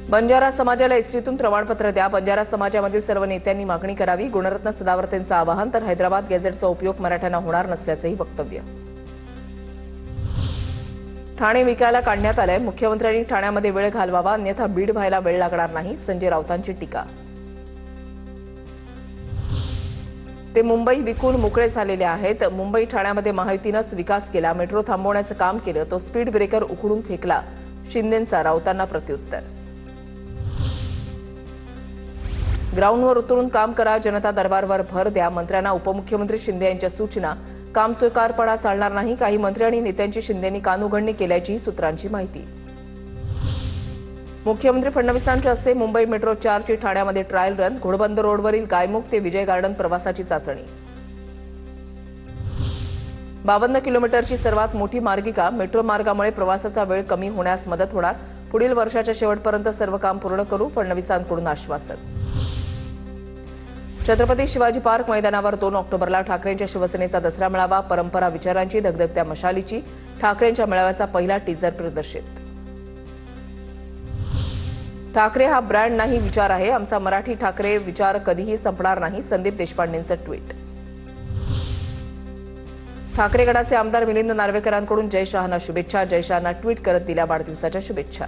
बंजारा समाजाला एसटीतून प्रमाणपत्र द्या. बंजारा समाजामधील सर्व नेत्यांनी मागणी करावी. गुणरत्न सदावर्तेंचं आवाहन. तर हैदराबाद गॅझेटचा उपयोग मराठ्यांना होणार नसल्याचंही वक्तव्य. ठाणे विकायला काढण्यात आलंय. मुख्यमंत्र्यांनी ठाण्यामध्ये वेळ घालवावा, अन्यथा बीड व्हायला वेळ लागणार नाही. संजय राऊतांची टीका. ते मुंबई विकून मोकळे झालेले आहेत. मुंबई ठाण्यामध्ये महायुतीनंच विकास केला. मेट्रो थांबवण्याचं काम केलं, तो स्पीड ब्रेकर उखडून फेकला. शिंदेंचा राऊतांना प्रत्युत्तर. ग्राउंडवर उतरून काम करा. जनता दरबारवर भर द्या. मंत्र्यांना उपमुख्यमंत्री शिंदे यांच्या सूचना. काम स्वीकारपणा चालणार नाही. काही मंत्री आणि नेत्यांची शिंदेंनी कानउघडणी केल्याची सूत्रांची माहिती. मुख्यमंत्री फडणवीसांच्या हस्ते मुंबई मेट्रो 4ची ठाण्यामध्ये ट्रायल रन. घोडबंदर रोडवरील गायमुख ते विजय गार्डन प्रवासाची चाचणी. 52 किलोमीटरची सर्वात मोठी मार्गिका. मेट्रो मार्गामुळे प्रवासाचा वेळ कमी होण्यास मदत होणार. पुढील वर्षाच्या शेवटपर्यंत सर्व काम पूर्ण करू. फडणवीसांकडून आश्वासन. छत्रपती शिवाजी पार्क मैदानावर 2 ऑक्टोबरला ठाकरेंच्या शिवसेनेचा दसरा मेळावा. परंपरा विचारांची, धगधगत्या मशालीची. ठाकरेंच्या मेळाव्याचा पहिला टीझर प्रदर्शित. ठाकरे हा ब्रँड नाही, विचार आहे. आमचा मराठी ठाकरे विचार कधीही संपणार नाही. संदीप देशपांडेंचं ट्विट. ठाकरे गटाचे आमदार मिलिंद नार्वेकरांकडून जय शहांना शुभेच्छा. जय शहांना ट्विट करत दिल्या वाढदिवसाच्या शुभेच्छा.